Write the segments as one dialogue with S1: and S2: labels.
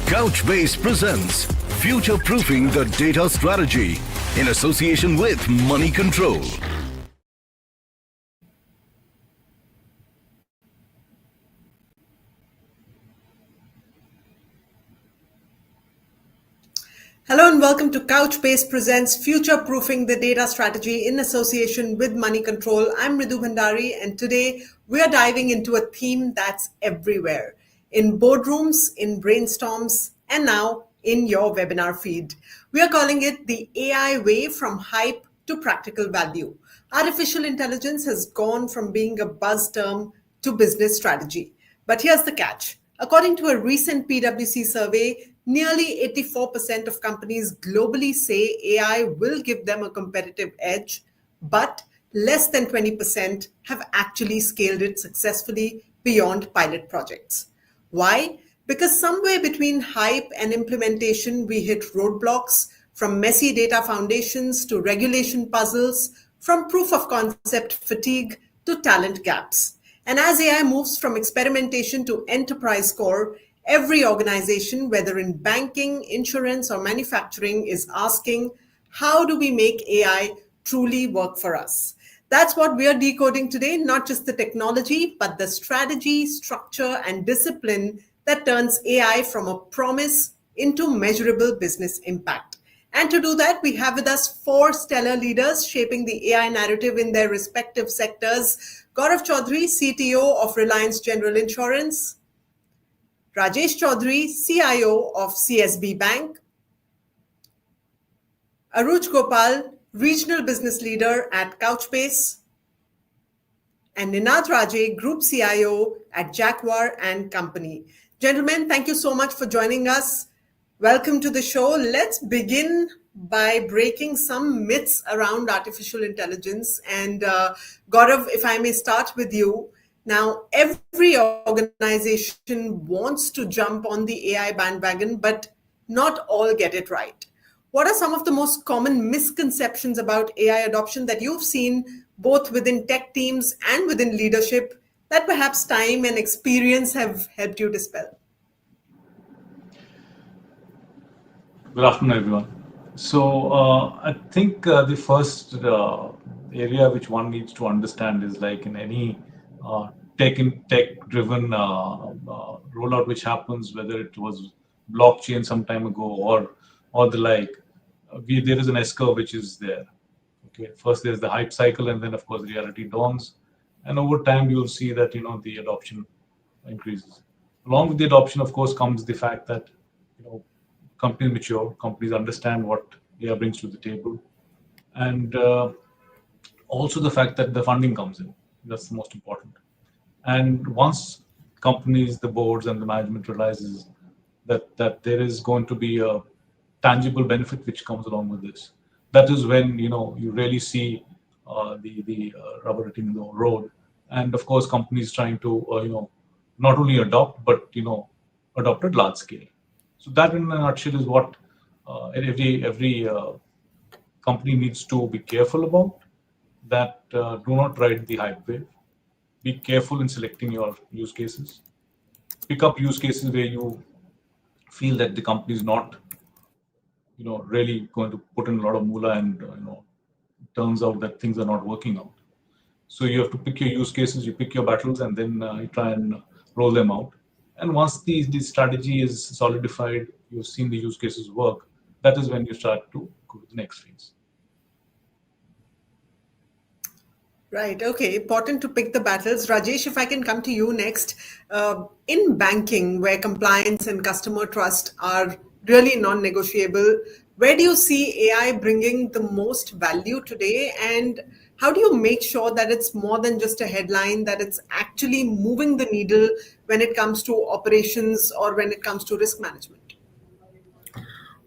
S1: Couchbase presents Futureproofing the Data Strategy in association with Moneycontrol.
S2: Hello and welcome to Couchbase presents Future-Proofing the Data Strategy in association with Moneycontrol. I'm Ritu Bhandari, and today we are diving into a theme that's everywhere, in boardrooms, in brainstorms, and now in your webinar feed. We are calling it the AI way from hype to practical value. Artificial intelligence has gone from being a buzz term to business strategy. But here's the catch. According to a recent PwC survey, nearly 84% of companies globally say AI will give them a competitive edge, but less than 20% have actually scaled it successfully beyond pilot projects. Why? Because somewhere between hype and implementation, we hit roadblocks, from messy data foundations to regulation puzzles, from proof of concept fatigue to talent gaps. And as AI moves from experimentation to enterprise core, every organization, whether in banking, insurance, or manufacturing, is asking, how do we make AI truly work for us? That's what we are decoding today, not just the technology, but the strategy, structure, and discipline that turns AI from a promise into measurable business impact. And to do that, we have with us four stellar leaders shaping the AI narrative in their respective sectors. Gaurav Chaudhri, CTO of Reliance General Insurance. Rajesh Chaudhri, CIO of CSB Bank. Arujh Gopal, Regional Business Leader at Couchbase. And Raje, Group CIO at Jaquar and Company. Gentlemen, thank you so much for joining us. Welcome to the show. Let's begin by breaking some myths around artificial intelligence. And Gaurav, if I may start with you. Now, every organization wants to jump on the AI bandwagon, but not all get it right. What are some of the most common misconceptions about AI adoption that you've seen both within tech teams and within leadership that perhaps time and experience have helped you dispel?
S3: Good afternoon, everyone. So I think the first area which one needs to understand is, like in any tech-driven rollout which happens, whether it was blockchain some time ago or the like, there is an S-curve which is there. Okay, first there's the hype cycle, and then of course reality dawns, and over time you'll see that the adoption increases. Along with the adoption, of course, comes the fact that companies mature, companies understand what AI brings to the table, and also the fact that the funding comes in. That's the most important. And once companies, the boards, and the management realizes that there is going to be a tangible benefit which comes along with this, that is when you really see the rubber hitting the road, and of course companies trying to not only adopt but adopt at large scale. So that, in a nutshell, is what every company needs to be careful about. That do not ride the hype wave. Be careful in selecting your use cases. Pick up use cases where you feel that the company is not, really going to put in a lot of moolah, and it turns out that things are not working out. So you have to pick your use cases, you pick your battles, and then you try and roll them out. And once the strategy is solidified, you've seen the use cases work, that is when you start to go to the next phase.
S2: Right. Okay. Important to pick the battles. Rajesh, if I can come to you next. In banking, where compliance and customer trust are really non-negotiable, where do you see AI bringing the most value today? And how do you make sure that it's more than just a headline, that it's actually moving the needle when it comes to operations or when it comes to risk management?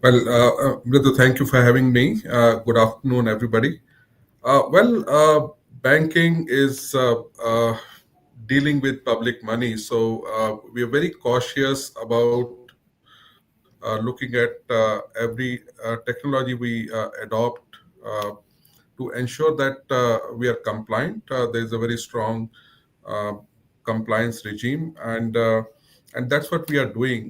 S4: Well, Ritu, thank you for having me. Good afternoon, everybody. Banking is dealing with public money, so we are very cautious about looking at every technology we adopt to ensure that we are compliant. There is a very strong compliance regime, and that's what we are doing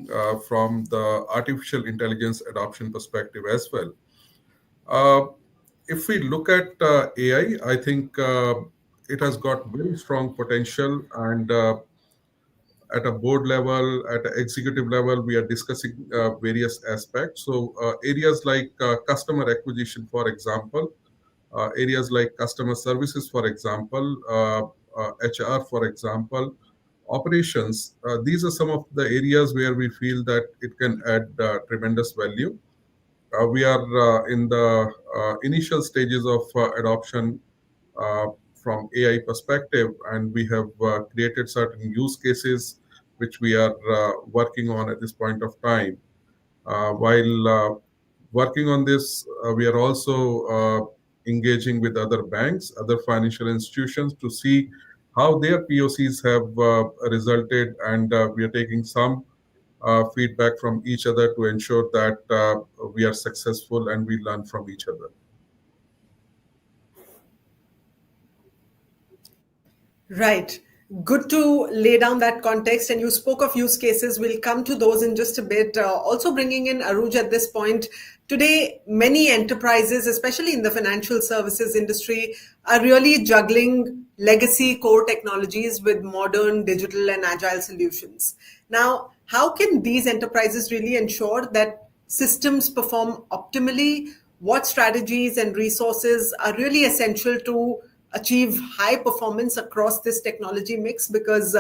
S4: from the artificial intelligence adoption perspective as well. If we look at AI, I think it has got very strong potential, and at a board level, at an executive level, we are discussing various aspects. So areas like customer acquisition, for example, areas like customer services, for example, HR, for example, operations. These are some of the areas where we feel that it can add tremendous value. We are in the initial stages of adoption uh, from AI perspective, and we have created certain use cases which we are working on at this point of time. While working on this, we are also engaging with other banks, other financial institutions to see how their POCs have resulted, and we are taking some feedback from each other to ensure that we are successful and we learn from each other.
S2: Right. Good to lay down that context. And you spoke of use cases. We'll come to those in just a bit. Also, bringing in Arujh at this point. Today, many enterprises, especially in the financial services industry, are really juggling legacy core technologies with modern digital and agile solutions. Now, how can these enterprises really ensure that systems perform optimally? What strategies and resources are really essential to achieve high performance across this technology mix, because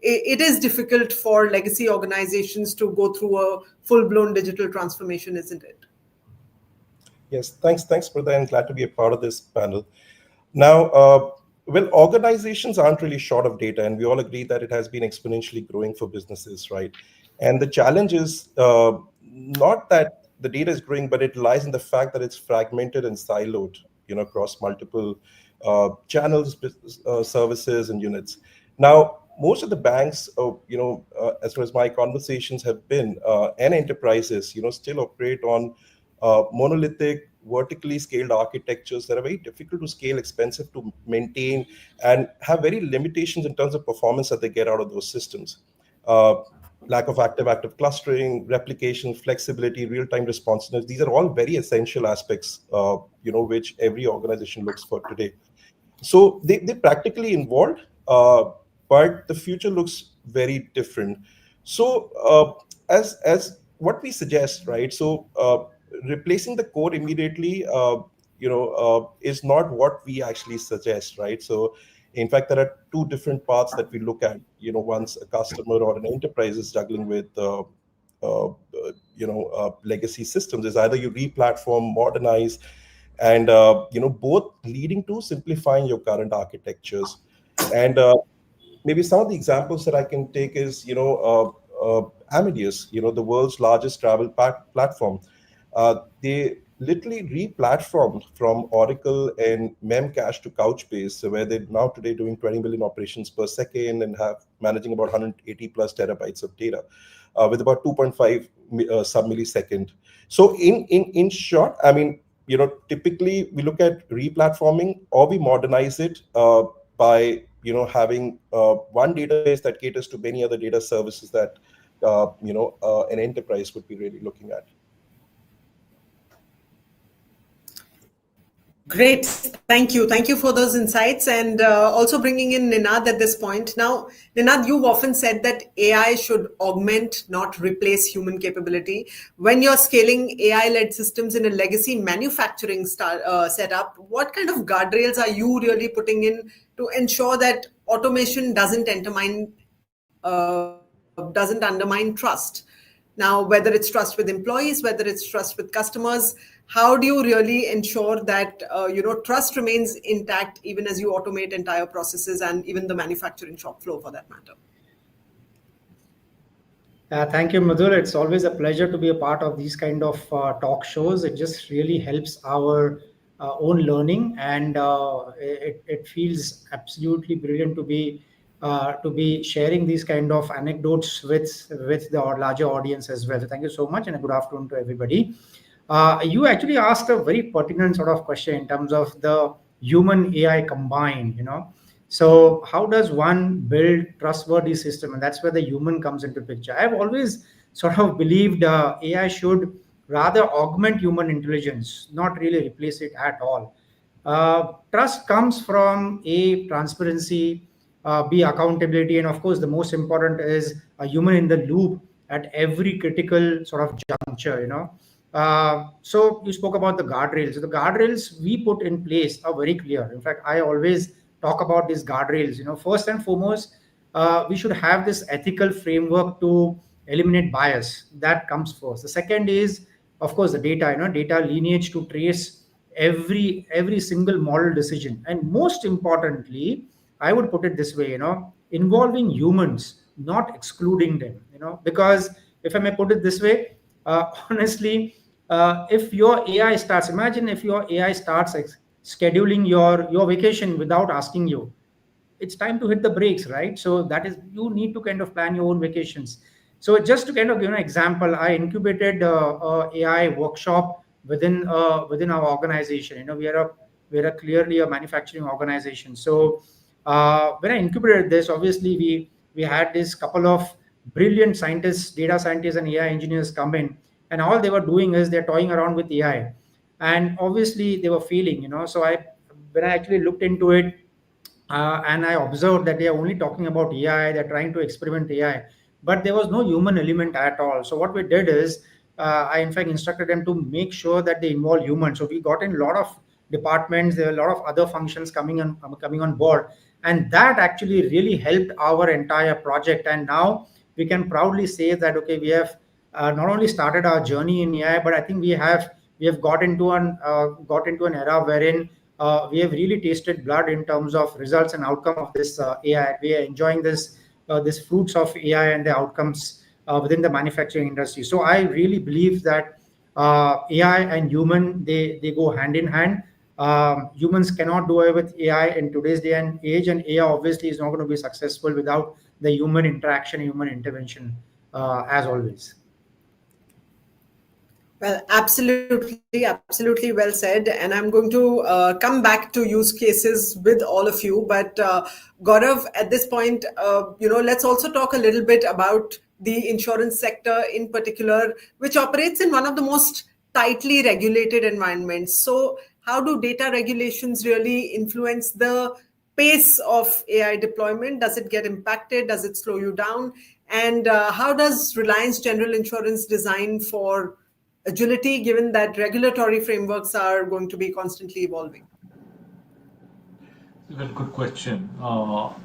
S2: it is difficult for legacy organizations to go through a full-blown digital transformation, isn't it?
S5: Yes, thanks for that. I'm glad to be a part of this panel. Now, well, organizations aren't really short of data, and we all agree that it has been exponentially growing for businesses, right? And the challenge is not that the data is growing, but it lies in the fact that it's fragmented and siloed, across multiple channels, services, and units. Now, most of the banks, as far as my conversations have been, and enterprises, still operate on monolithic, vertically scaled architectures that are very difficult to scale, expensive to maintain, and have very limitations in terms of performance that they get out of those systems. Lack of active clustering, replication, flexibility, real-time responsiveness. These are all very essential aspects, which every organization looks for today. So they're practically involved, but the future looks very different. So as what we suggest, right? So replacing the core immediately, is not what we actually suggest, right? So in fact, there are two different paths that we look at. Once a customer or an enterprise is juggling with legacy systems, is either you re-platform, modernize, and both leading to simplifying your current architectures. And maybe some of the examples that I can take is Amadeus, the world's largest travel platform. They literally re-platformed from Oracle and Memcache to Couchbase, so where they're now today doing 20 million operations per second and have managing about 180 plus terabytes of data with about 2.5 sub-millisecond. So in short, I mean, typically we look at re-platforming or we modernize it by having one database that caters to many other data services that an enterprise would be really looking at.
S2: Great. Thank you. Thank you for those insights, and also bringing in Ninad at this point. Now, Ninad, you've often said that AI should augment, not replace human capability. When you're scaling AI-led systems in a legacy manufacturing setup, what kind of guardrails are you really putting in to ensure that automation doesn't undermine trust? Now, whether it's trust with employees, whether it's trust with customers, how do you really ensure that trust remains intact even as you automate entire processes and even the manufacturing shop floor for that matter?
S6: Thank you, Madhur. It's always a pleasure to be a part of these kind of talk shows. It just really helps our own learning, and it feels absolutely brilliant to be sharing these kind of anecdotes with the larger audience as well. So thank you so much, and a good afternoon to everybody. You actually asked a very pertinent sort of question in terms of the human AI combined. So how does one build trustworthy system? And that's where the human comes into picture. I've always sort of believed AI should rather augment human intelligence, not really replace it at all. Trust comes from a transparency, b accountability, and of course the most important is a human in the loop at every critical sort of juncture. So you spoke about the guardrails. So the guardrails we put in place are very clear. In fact, I always talk about these guardrails. First and foremost, we should have this ethical framework to eliminate bias. That comes first. The second is, of course, the data. Data lineage to trace every single model decision, and most importantly, I would put it this way. Involving humans, not excluding them. Because if I may put it this way, honestly, if your AI starts, imagine if your AI starts scheduling your vacation without asking you, it's time to hit the brakes, right? So that is, you need to kind of plan your own vacations. So just to kind of give an example, I incubated a AI workshop within our organization. We are clearly a manufacturing organization. So when I incubated this, obviously we had this couple of brilliant scientists, data scientists, and AI engineers come in, and all they were doing is they're toying around with AI, and obviously they were failing. So when I actually looked into it, and I observed that they are only talking about AI, they're trying to experiment AI, but there was no human element at all. So what we did is, I in fact instructed them to make sure that they involve humans. So we got in a lot of departments, there are a lot of other functions coming on board, and that actually really helped our entire project. And now we can proudly say that okay, we have not only started our journey in AI, but I think we have got into an era wherein we have really tasted blood in terms of results and outcome of this AI. We are enjoying this fruits of AI and the outcomes within the manufacturing industry. So I really believe that AI and human, they go hand in hand. Humans cannot do away with AI in today's day and age, and AI obviously is not going to be successful without the human interaction, human intervention, as always.
S2: Well, absolutely well said. And I'm going to come back to use cases with all of you. But Gaurav, at this point, let's also talk a little bit about the insurance sector in particular, which operates in one of the most tightly regulated environments. So, how do data regulations really influence the pace of AI deployment? Does it get impacted? Does it slow you down? And how does Reliance General Insurance design for agility, given that regulatory frameworks are going to be constantly evolving?
S3: It's a very good question.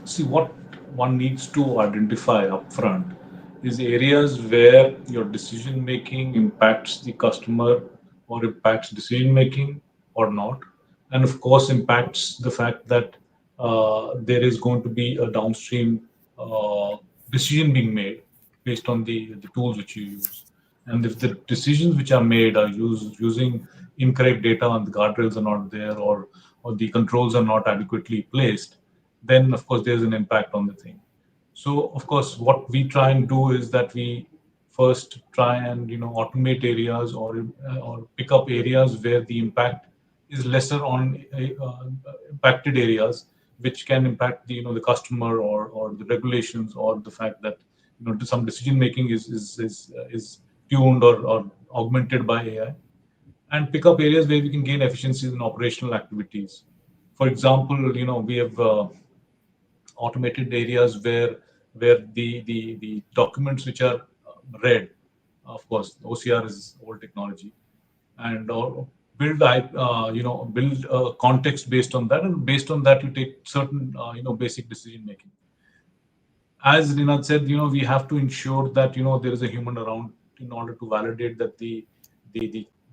S3: See, what one needs to identify upfront is areas where your decision making impacts the customer or impacts decision making or not, and of course impacts the fact that there is going to be a downstream decision being made based on the tools which you use. And if the decisions which are made are using incorrect data and the guardrails are not there, or the controls are not adequately placed, then of course there's an impact on the thing. So of course what we try and do is that we first try and automate areas, or pick up areas where the impact is lesser on impacted areas, which can impact the customer, or the regulations, or the fact that some decision making is tuned or augmented by AI, and pick up areas where we can gain efficiencies in operational activities. For example, we have automated areas where the documents which are read, of course, OCR is old technology, and build context based on that, and based on that you take certain basic decision making. As Rinat said, we have to ensure that there is a human around in order to validate that the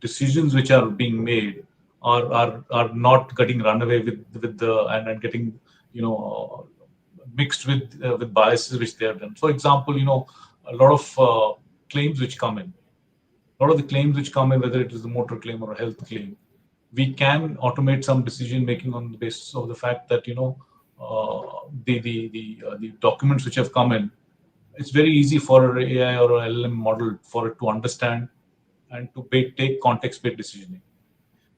S3: decisions which are being made are not getting run away with the and getting mixed with biases which they have done. For example, a lot of claims which come in, a lot of the claims which come in, whether it is a motor claim or a health claim, we can automate some decision making on the basis of the fact that the documents which have come in, it's very easy for an AI or an LLM model for it to understand and to take context-based decisioning.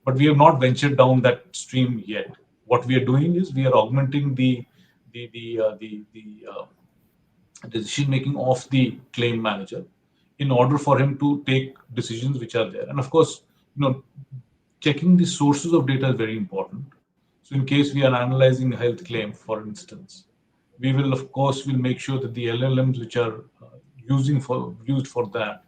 S3: But we have not ventured down that stream yet. What we are doing is we are augmenting the decision making of the claim manager in order for him to take decisions which are there. And of course, checking the sources of data is very important. So in case we are analyzing a health claim, for instance, we will of course will make sure that the LLMs which are used for that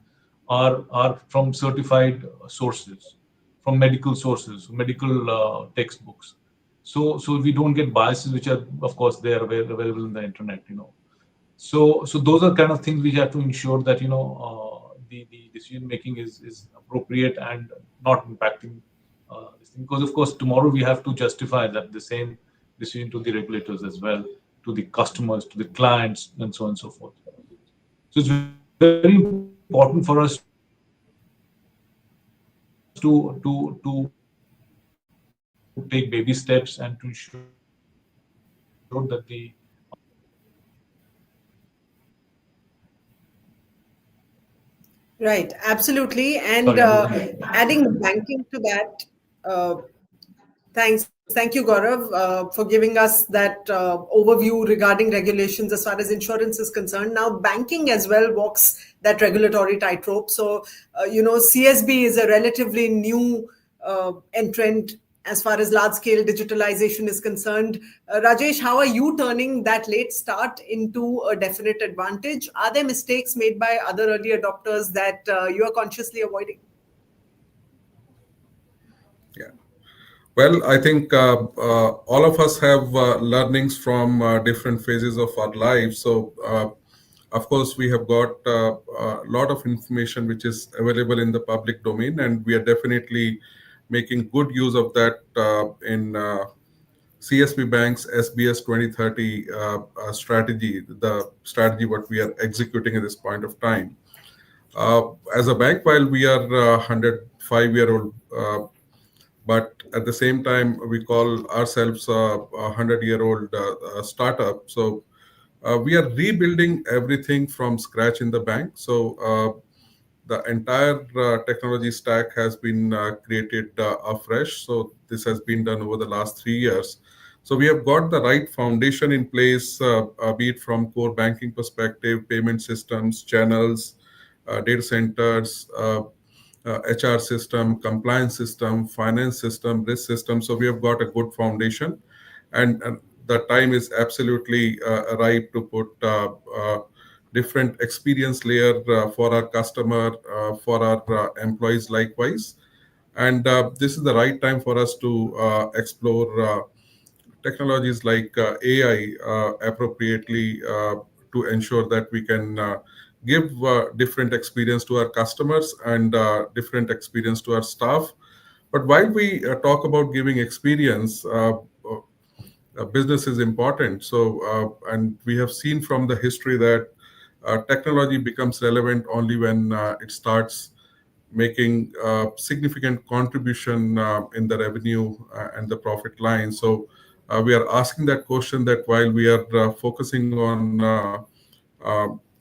S3: are from certified sources, from medical sources, medical textbooks. So we don't get biases which are of course they are available in the internet. So those are kind of things we have to ensure that the decision making is appropriate and not impacting this thing. Because of course tomorrow we have to justify that the same decision to the regulators as well, to the customers, to the clients, and so on and so forth. So it's very important for us to take baby steps and to ensure that the
S2: Right, absolutely. And adding banking to that, thank you, Gaurav, for giving us that overview regarding regulations as far as insurance is concerned. Now, banking as well walks that regulatory tightrope. So, CSB is a relatively new entrant as far as large-scale digitalization is concerned. Rajesh, how are you turning that late start into a definite advantage? Are there mistakes made by other early adopters that you are consciously avoiding?
S4: Yeah. Well, I think all of us have learnings from different phases of our lives. So, of course, we have got a lot of information which is available in the public domain, and we are definitely making good use of that in CSB Bank's SBS 2030 strategy, the strategy what we are executing at this point of time. As a bank, while we are 105-year-old, but at the same time, we call ourselves a 100-year-old startup. So we are rebuilding everything from scratch in the bank. So the entire technology stack has been created afresh. So this has been done over the last 3 years. So we have got the right foundation in place, be it from core banking perspective, payment systems, channels, data centers, HR system, compliance system, finance system, risk system. So we have got a good foundation, and the time is absolutely ripe to put different experience layer for our customer, for our employees likewise. And this is the right time for us to explore technologies like AI appropriately to ensure that we can give different experience to our customers and different experience to our staff. But while we talk about giving experience, business is important. So, and we have seen from the history that technology becomes relevant only when it starts making significant contribution in the revenue and the profit line. So we are asking that question that while we are focusing on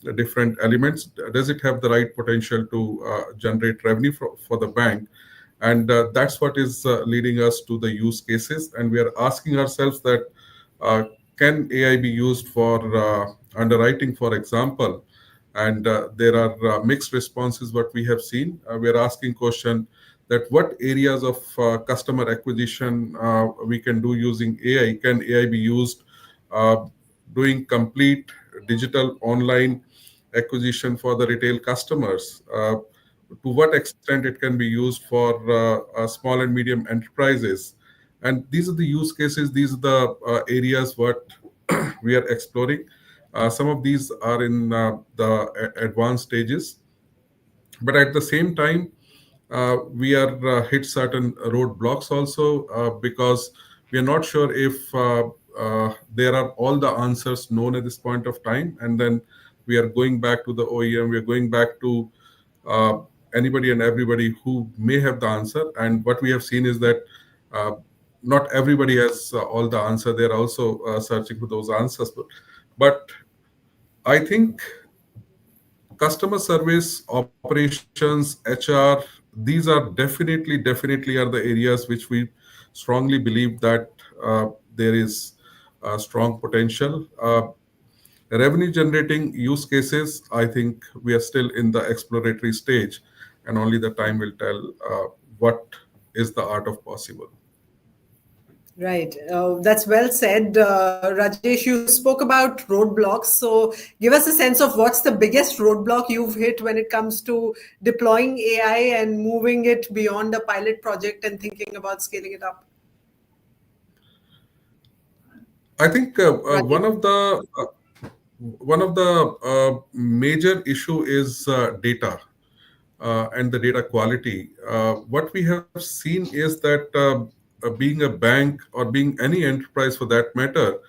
S4: the different elements, does it have the right potential to generate revenue for the bank? And that's what is leading us to the use cases. And we are asking ourselves that can AI be used for underwriting, for example? And there are mixed responses what we have seen. We are asking question that what areas of customer acquisition we can do using AI. Can AI be used doing complete digital online acquisition for the retail customers? To what extent it can be used for small and medium enterprises? And these are the use cases, these are the areas what we are exploring. Some of these are in the advanced stages, but at the same time, we are hit certain roadblocks also because we are not sure if there are all the answers known at this point of time. And then we are going back to the OEM, we are going back to anybody and everybody who may have the answer. And what we have seen is that not everybody has all the answer. They're also searching for those answers. But I think customer service, operations, HR, these are definitely are the areas which we strongly believe that there is strong potential. Revenue generating use cases, I think we are still in the exploratory stage, and only the time will tell what is the art of possible.
S2: Right. That's well said. Rajesh, you spoke about roadblocks. So give us a sense of what's the biggest roadblock you've hit when it comes to deploying AI and moving it beyond a pilot project and thinking about scaling it up.
S4: I think
S2: Rajesh?
S4: one of the major issue is data and the data quality. What we have seen is that being a bank or being any enterprise for that matter,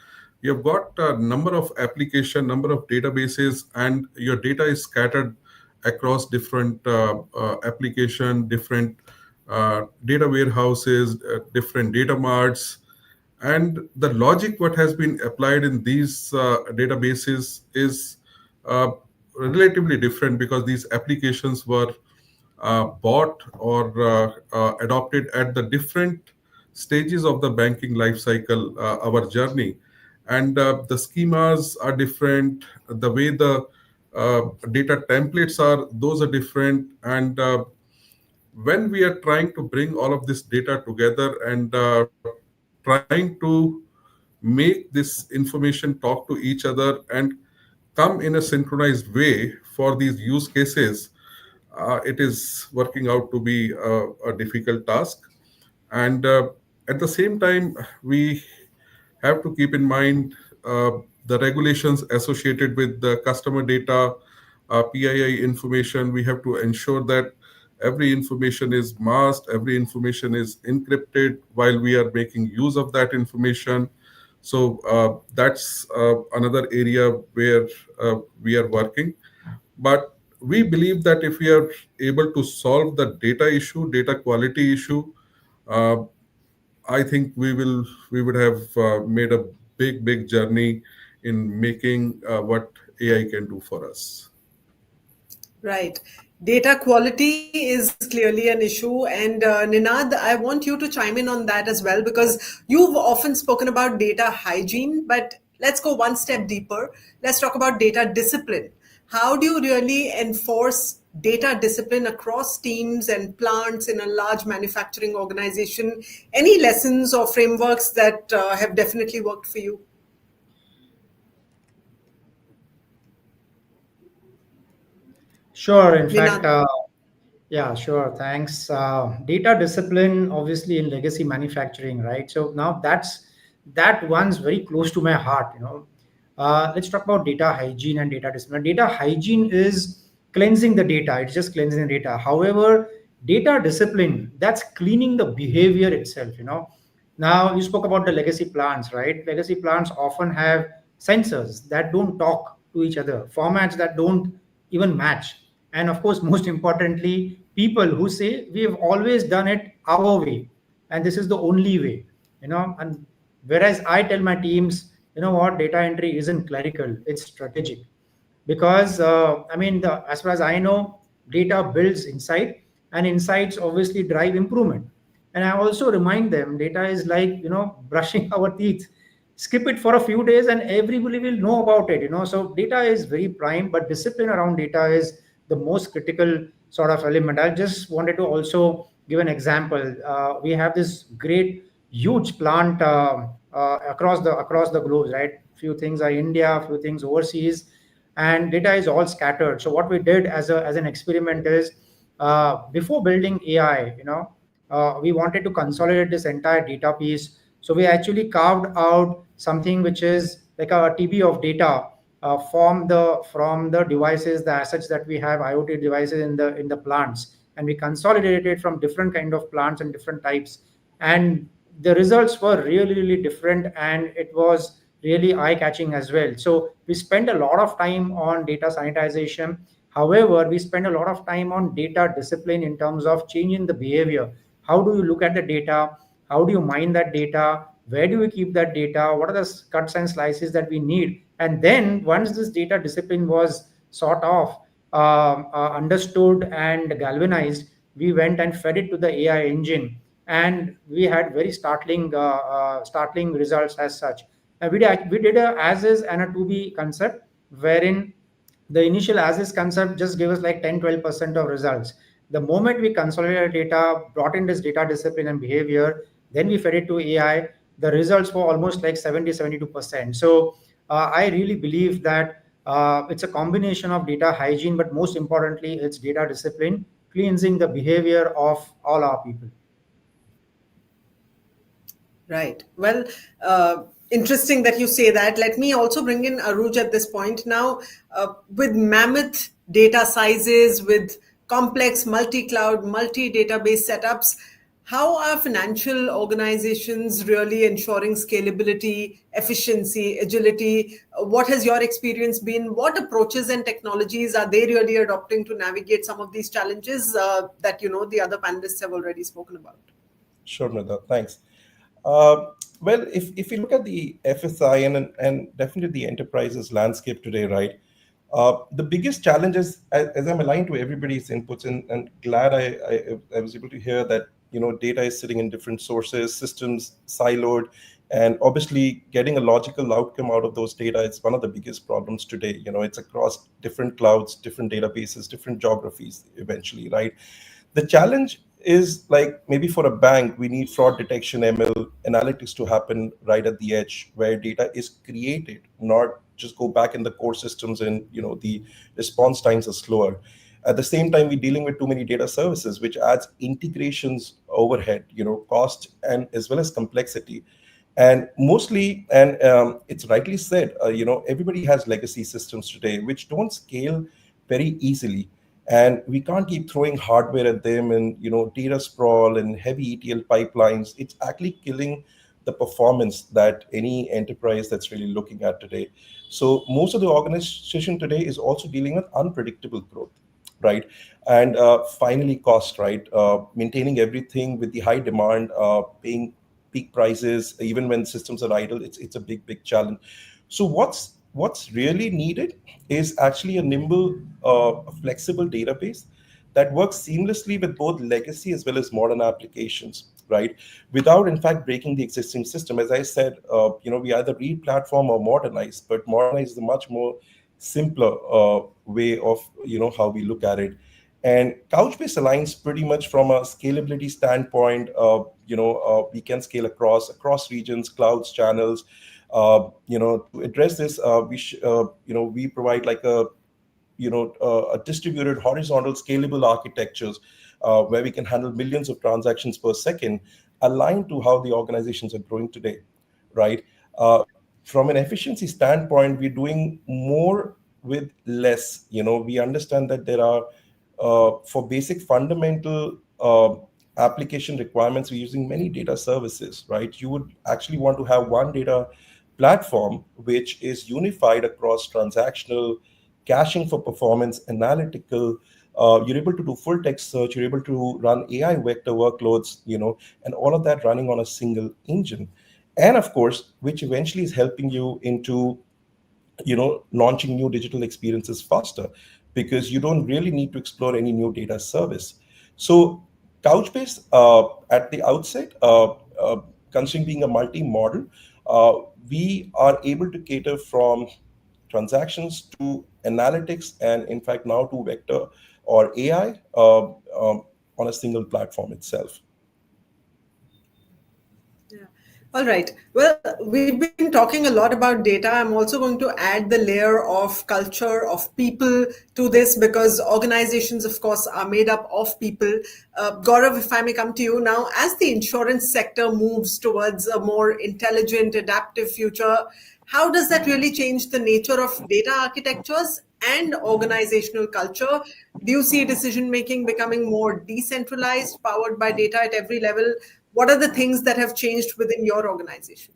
S4: you've got a number of application, number of databases, and your data is scattered across different application, different data warehouses, different data marts, and the logic what has been applied in these databases is uh, relatively different because these applications were bought or adopted at the different stages of the banking life cycle, our journey, and the schemas are different, the way the data templates are, those are different, and when we are trying to bring all of this data together and trying to make this information talk to each other and come in a synchronized way for these use cases, it is working out to be a difficult task. And at the same time, we have to keep in mind the regulations associated with the customer data, PII information. We have to ensure that every information is masked, every information is encrypted while we are making use of that information. So that's another area where we are working. But we believe that if we are able to solve the data issue, data quality issue, uh, I think we would have made a big journey in making what AI can do for us.
S2: Right. Data quality is clearly an issue. And Ninad, I want you to chime in on that as well, because you've often spoken about data hygiene, but let's go one step deeper. Let's talk about data discipline. How do you really enforce data discipline across teams and plants in a large manufacturing organization? Any lessons or frameworks that have definitely worked for you?
S6: Sure. In fact,
S2: Ninad.
S6: yeah, sure. Thanks. Data discipline, obviously in legacy manufacturing, right? So now that one's very close to my heart. Let's talk about data hygiene and data discipline. Data hygiene is cleansing the data. It's just cleansing the data. However, data discipline, that's cleaning the behavior itself. Now you spoke about the legacy plants, right? Legacy plants often have sensors that don't talk to each other, formats that don't even match, and of course, most importantly, people who say we have always done it our way and this is the only way. And whereas I tell my teams, you know what, data entry isn't clerical, it's strategic. Because as far as I know, data builds insight, and insights obviously drive improvement. And I also remind them data is like, brushing our teeth. Skip it for a few days and everybody will know about it. So data is very prime, but discipline around data is the most critical sort of element. I just wanted to also give an example. We have this great huge plant across the globe, right? Few things are India, few things overseas, and data is all scattered. So what we did as an experiment is, before building AI, we wanted to consolidate this entire data piece. So we actually carved out something which is like a TB of data, from the devices, the assets that we have, IoT devices in the plants, and we consolidated it from different kind of plants and different types. And the results were really really different, and it was really eye catching as well. So we spend a lot of time on data sanitization. However, we spend a lot of time on data discipline in terms of changing the behavior. How do you look at the data? How do you mine that data? Where do we keep that data? What are the cuts and slices that we need? And then once this data discipline was sort of understood and galvanized, we went and fed it to the AI engine, and we had very startling results as such. We did a as is and a to be concept, wherein the initial as is concept just gave us like 10-12% of results. The moment we consolidated data, brought in this data discipline and behavior, then we fed it to AI, the results were almost like 70-72%. So I really believe that it's a combination of data hygiene, but most importantly, it's data discipline, cleansing the behavior of all our people.
S2: Right. Well, interesting that you say that. Let me also bring in Arujh at this point. Now, with mammoth data sizes, with complex multi-cloud, multi-database setups, how are financial organizations really ensuring scalability, efficiency, agility? What has your experience been? What approaches and technologies are they really adopting to navigate some of these challenges that the other panelists have already spoken about?
S5: Sure, Nida. Thanks. Well, if you look at the FSI and definitely the enterprises landscape today, right? The biggest challenge is, as I'm aligned to everybody's inputs, and glad I was able to hear that data is sitting in different sources, systems siloed, and obviously getting a logical outcome out of those data is one of the biggest problems today. It's across different clouds, different databases, different geographies eventually, right? The challenge is like maybe for a bank, we need fraud detection, ML analytics to happen right at the edge where data is created, not just go back in the core systems and the response times are slower. At the same time, we're dealing with too many data services, which adds integrations overhead, cost and as well as complexity. And mostly, and it's rightly said, everybody has legacy systems today which don't scale very easily, and we can't keep throwing hardware at them and data sprawl and heavy ETL pipelines. It's actually killing the performance that any enterprise that's really looking at today. So most of the organization today is also dealing with unpredictable growth, right? And finally, cost, right? Maintaining everything with the high demand, paying peak prices even when systems are idle, it's a big challenge. So what's really needed is actually a nimble, flexible database that works seamlessly with both legacy as well as modern applications, right? Without, in fact, breaking the existing system. As I said, we either re-platform or modernize, but modernize is a much more simpler way of, how we look at it. And Couchbase aligns pretty much from a scalability standpoint. We can scale across regions, clouds, channels. To address this, we provide like a distributed horizontal scalable architectures where we can handle millions of transactions per second, aligned to how the organizations are growing today, right? From an efficiency standpoint, we're doing more with less. We understand that there are, for basic fundamental application requirements, we're using many data services, right? You would actually want to have one data platform which is unified across transactional, caching for performance, analytical. You're able to do full text search. You're able to run AI vector workloads, and all of that running on a single engine. And of course, which eventually is helping you into, launching new digital experiences faster, because you don't really need to explore any new data service. So Couchbase, at the outset, considering being a multi-model, we are able to cater from transactions to analytics, and in fact now to vector or AI on a single platform itself.
S2: Yeah. All right. Well, we've been talking a lot about data. I'm also going to add the layer of culture, of people to this, because organizations, of course, are made up of people. Gaurav, if I may come to you now, as the insurance sector moves towards a more intelligent, adaptive future, how does that really change the nature of data architectures and organizational culture? Do you see decision making becoming more decentralized, powered by data at every level? What are the things that have changed within your organization?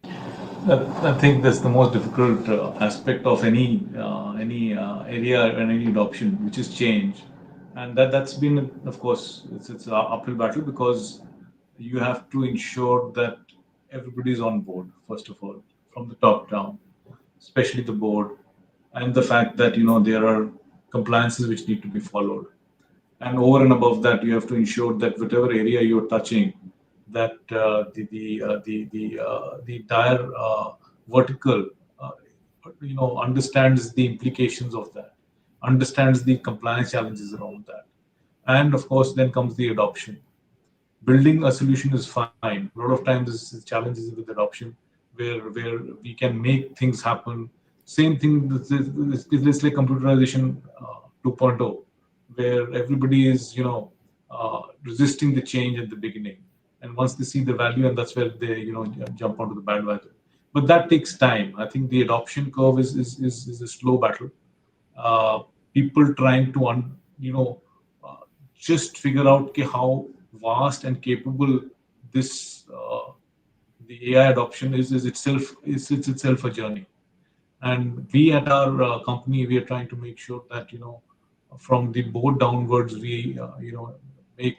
S3: I think that's the most difficult aspect of any area and any adoption, which is change, and that's been, of course, it's an uphill battle, because you have to ensure that everybody is on board first of all, from the top down, especially the board, and the fact that there are compliances which need to be followed, and over and above that, you have to ensure that whatever area you're touching, that the entire vertical, understands the implications of that, understands the compliance challenges around that, and of course, then comes the adoption. Building a solution is fine. A lot of times, there's challenges with adoption, where we can make things happen. Same thing. It's like computerization 2.0, where everybody is resisting the change at the beginning, and once they see the value, and that's where they jump onto the bandwagon. But that takes time. I think the adoption curve is a slow battle. People trying to just figure out how vast and capable this the AI adoption is itself a journey. And we at our company, we are trying to make sure that from the board downwards, we make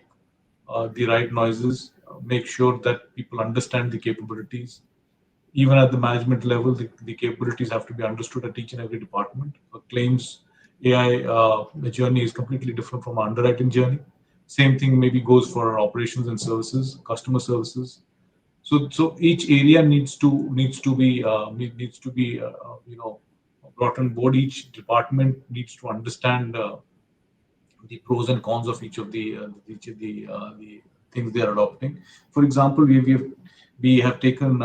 S3: the right noises, make sure that people understand the capabilities. Even at the management level, the capabilities have to be understood at each and every department. A claims AI journey is completely different from our underwriting journey. Same thing maybe goes for our operations and services, customer services. So each area needs to be brought on board. Each department needs to understand the pros and cons of each of the things they are adopting. For example, we have taken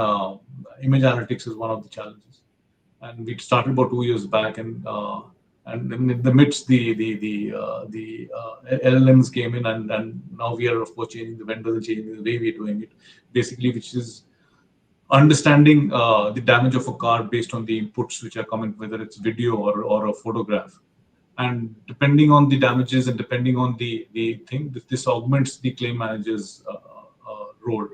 S3: image analytics as one of the challenges, and we started about 2 years back, and in the midst the LLMs came in, and now we are of course changing the vendors and changing the way we are doing it, basically, which is understanding the damage of a car based on the inputs which are coming, whether it's video or a photograph. And depending on the damages and depending on the thing, this augments the claim manager's role.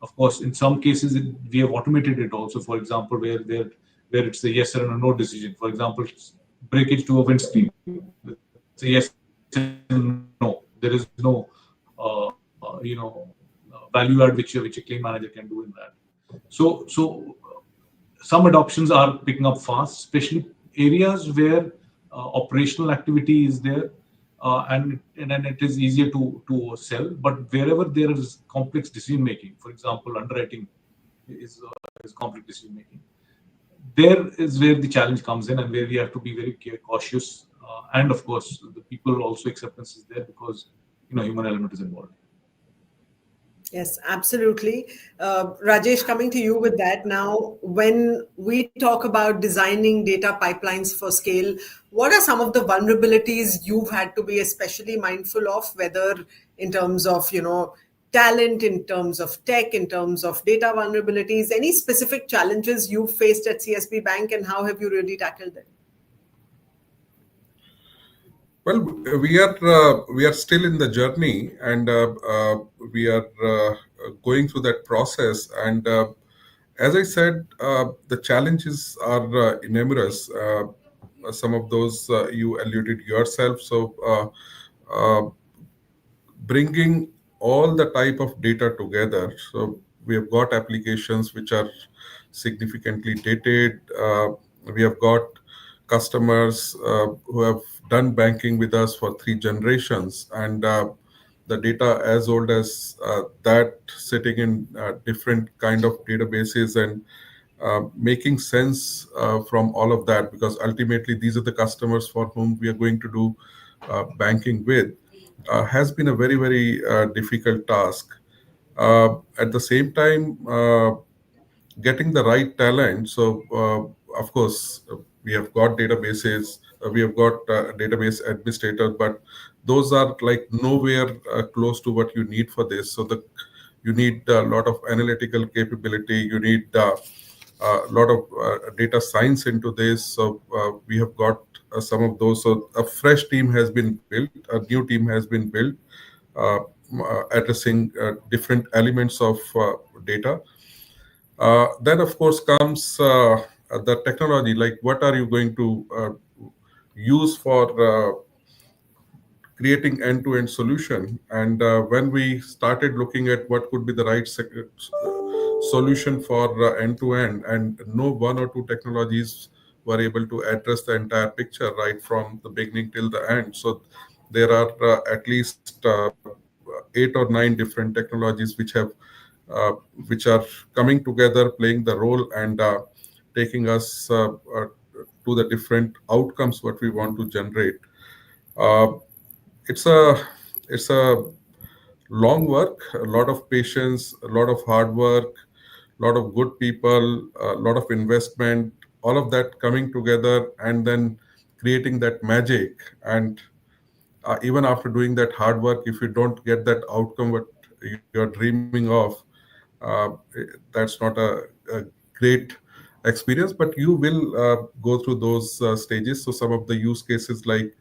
S3: Of course, in some cases, we have automated it also. For example, where it's a yes or a no decision. For example, breakage to a windscreen. It's a yes and no. There is no value add which a claim manager can do in that. So some adoptions are picking up fast, especially areas where operational activity is there, and then it is easier to sell. But wherever there is complex decision making, for example, underwriting is complex decision making, there is where the challenge comes in, and where we have to be very cautious. And of course, the people also acceptance is there, because human element is involved.
S2: Yes, absolutely. Rajesh, coming to you with that now, when we talk about designing data pipelines for scale, what are some of the vulnerabilities you've had to be especially mindful of, whether in terms of, talent, in terms of tech, in terms of data vulnerabilities, any specific challenges you've faced at CSB Bank, and how have you really tackled them?
S4: Well, we are still in the journey, and we are going through that process. And as I said, the challenges are numerous. Some of those you alluded yourself. So bringing all the type of data together. So we have got applications which are significantly dated. We have got customers who have done banking with us for 3 generations, and the data as old as that, sitting in different kind of databases, and making sense from all of that, because ultimately these are the customers for whom we are going to do banking with, has been a very, very difficult task. At the same time, getting the right talent. So, of course, we have got databases, we have got database administrators, but those are like nowhere close to what you need for this. So you need a lot of analytical capability. You need a lot of data science into this. So we have got some of those. So a fresh team has been built, a new team has been built, addressing different elements of data. Then, of course, comes the technology. Like, what are you going to use for creating end-to-end solution? And when we started looking at what could be the right solution for end-to-end, and no one or two technologies were able to address the entire picture right from the beginning till the end. So there are at least 8 or 9 different technologies which have which are coming together, playing the role, and taking us to the different outcomes what we want to generate. Uh, it's a it's a long work, a lot of patience, a lot of hard work, a lot of good people, a lot of investment, all of that coming together and then creating that magic. And even after doing that hard work, if you don't get that outcome what you're dreaming of, that's not a great experience, but you will go through those stages. So some of the use cases like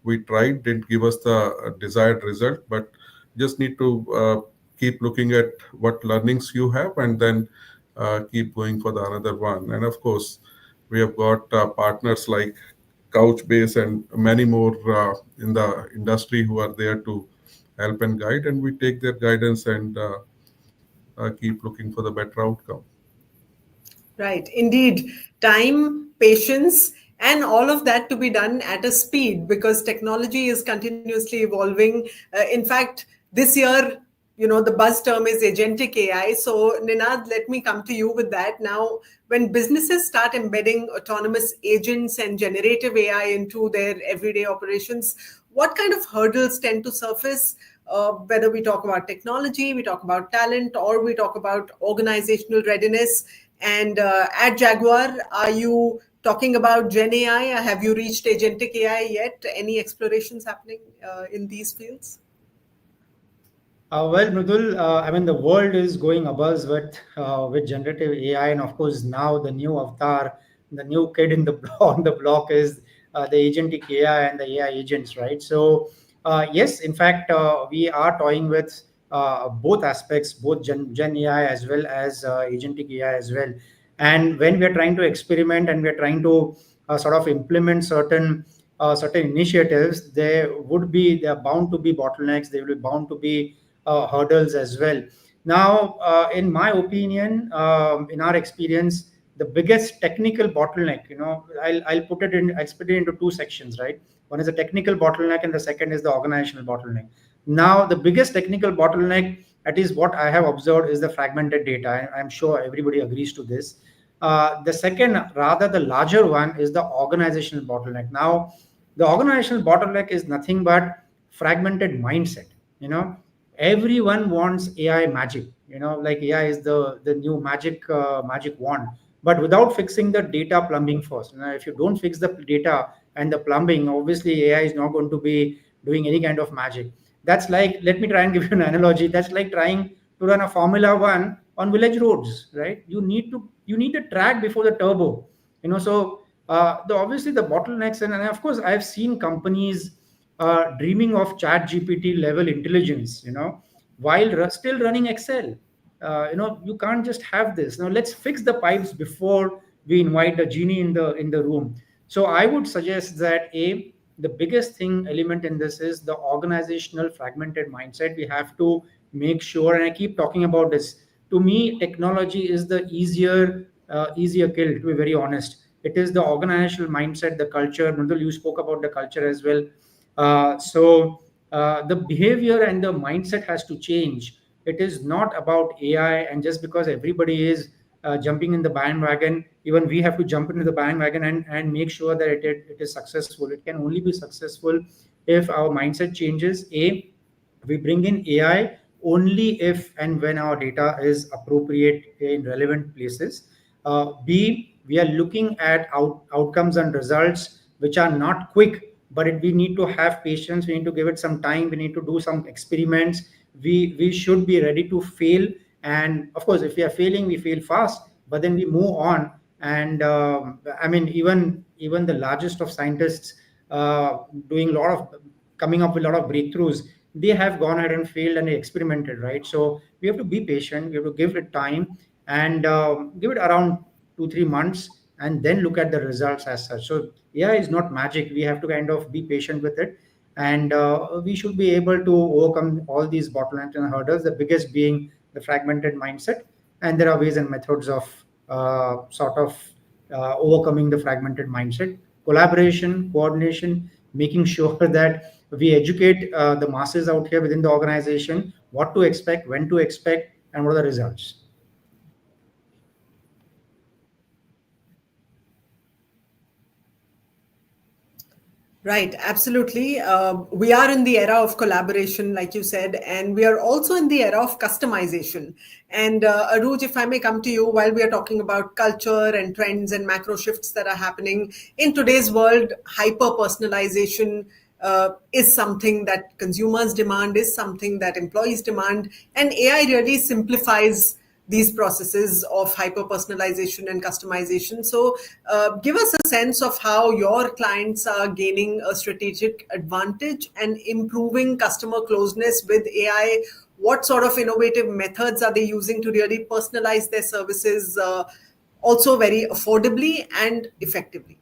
S4: we tried didn't give us the desired result, but just need to keep looking at what learnings you have and then keep going for the another one. And of course, we have got partners like Couchbase and many more in the industry who are there to help and guide, and we take their guidance and keep looking for the better outcome.
S2: Right. Indeed. Time, patience, and all of that to be done at a speed because technology is continuously evolving. In fact, this year, the buzz term is agentic AI. So, Ninad, let me come to you with that. Now, when businesses start embedding autonomous agents and generative AI into their everyday operations, what kind of hurdles tend to surface? Whether we talk about technology, we talk about talent, or we talk about organizational readiness. And at Jaguar, are you talking about Gen AI? Have you reached agentic AI yet? Any explorations happening in these fields?
S6: Well, Mridul, I mean, the world is going abuzz with generative AI, and of course, now the new avatar, the new kid in the on the block is the agentic AI and the AI agents, right? So, yes, in fact, we are toying with both aspects, both Gen AI as well as agentic AI as well. And when we are trying to experiment and we are trying to sort of implement certain initiatives, they are bound to be bottlenecks. They will be bound to be hurdles as well. Now, in my opinion, in our experience, the biggest technical bottleneck, I'll split it into two sections, right? One is a technical bottleneck, and the second is the organizational bottleneck. Now, the biggest technical bottleneck, that is what I have observed, is the fragmented data. I'm sure everybody agrees to this. The second, rather the larger one, is the organizational bottleneck. Now, the organizational bottleneck is nothing but fragmented mindset. Everyone wants AI magic. Like AI is the new magic wand, but without fixing the data plumbing first. If you don't fix the data and the plumbing, obviously AI is not going to be doing any kind of magic. That's like, let me try and give you an analogy. That's like trying to run a Formula One on village roads, right? You need a track before the turbo. So obviously the bottlenecks, and of course I've seen companies dreaming of chat GPT level intelligence, while still running Excel. You can't just have this. Now let's fix the pipes before we invite the genie in the room. So I would suggest that the biggest thing element in this is the organizational fragmented mindset. We have to make sure, and I keep talking about this. To me, technology is the easier kill. To be very honest, it is the organizational mindset, the culture. Mridul, you spoke about the culture as well. So the behavior and the mindset has to change. It is not about AI, and just because everybody is jumping in the bandwagon, even we have to jump into the bandwagon and make sure that it is successful. It can only be successful if our mindset changes. We bring in AI only if and when our data is appropriate in relevant places. B, we are looking at outcomes and results which are not quick, but we need to have patience. We need to give it some time. We need to do some experiments. We should be ready to fail. And of course, if we are failing, we fail fast, but then we move on. And I mean, even the largest of scientists doing a lot of coming up with a lot of breakthroughs, they have gone ahead and failed and experimented, right? So we have to be patient. We have to give it time and give it around 2-3 months and then look at the results as such. So AI is not magic. We have to kind of be patient with it, and we should be able to overcome all these bottlenecks and hurdles. The biggest being the fragmented mindset, and there are ways and methods of sort of overcoming the fragmented mindset. Collaboration, coordination, making sure that we educate the masses out here within the organization what to expect, when to expect, and what are the results?
S2: Right, absolutely. We are in the era of collaboration, like you said, and we are also in the era of customization. And Arujh, if I may come to you, while we are talking about culture and trends and macro shifts that are happening in today's world, hyper personalization is something that consumers demand, is something that employees demand, and AI really simplifies these processes of hyper personalization and customization. So, give us a sense of how your clients are gaining a strategic advantage and improving customer closeness with AI. What sort of innovative methods are they using to really personalize their services, also very affordably and effectively?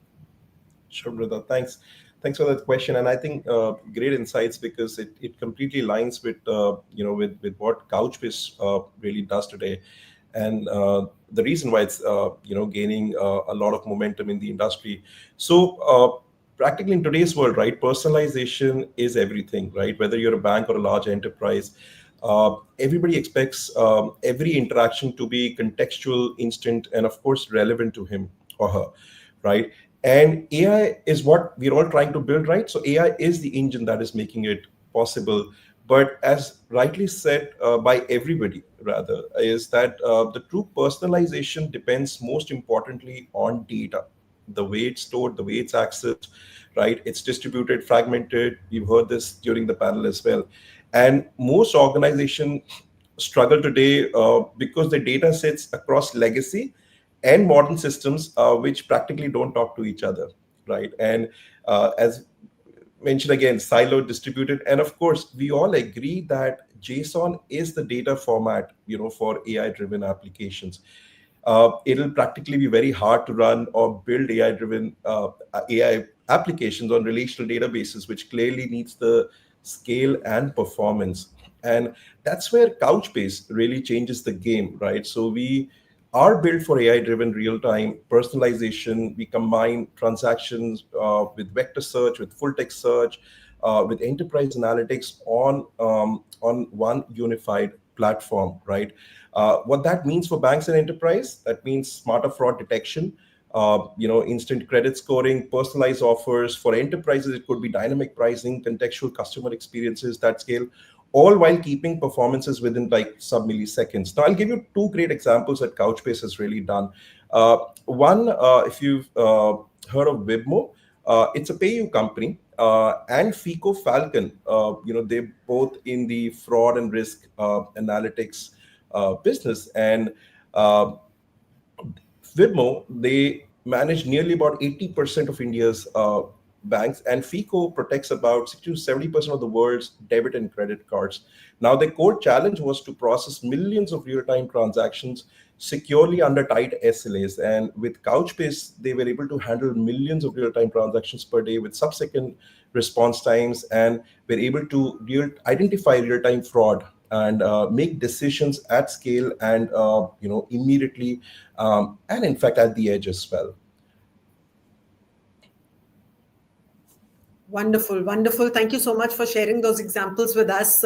S5: Sure, brother. Thanks. Thanks for that question. And I think great insights, because it completely aligns with with what Couchbase really does today, and the reason why it's gaining a lot of momentum in the industry. So practically in today's world, right, personalization is everything, right? Whether you're a bank or a large enterprise, everybody expects every interaction to be contextual, instant, and of course relevant to him or her, right? And AI is what we're all trying to build, right? So AI is the engine that is making it possible. But as rightly said by everybody, rather, is that the true personalization depends most importantly on data, the way it's stored, the way it's accessed, right? It's distributed, fragmented. We've heard this during the panel as well. And most organizations struggle today because the data sits across legacy and modern systems, which practically don't talk to each other, right? And as mentioned again, siloed, distributed, and of course, we all agree that JSON is the data format, for AI-driven applications. It'll practically be very hard to run or build AI-driven AI applications on relational databases, which clearly needs the scale and performance. And that's where Couchbase really changes the game, right? So we are built for AI-driven real-time personalization. We combine transactions with vector search, with full text search, with enterprise analytics on one unified platform, right? What that means for banks and enterprise, that means smarter fraud detection, instant credit scoring, personalized offers. For enterprises, it could be dynamic pricing, contextual customer experiences that scale, all while keeping performances within like sub-milliseconds. Now, I'll give you two great examples that Couchbase has really done. One, if you've heard of Wibmo, it's a pay-you company, and FICO Falcon, they're both in the fraud and risk analytics business. And Wibmo, they manage nearly about 80% of India's banks, and FICO protects about 60 to 70% of the world's debit and credit cards. Now, the core challenge was to process millions of real-time transactions securely under tight SLAs. And with Couchbase, they were able to handle millions of real-time transactions per day with sub-second response times, and were able to identify real-time fraud and make decisions at scale and immediately, and in fact at the edge as well.
S2: Wonderful, wonderful. Thank you so much for sharing those examples with us.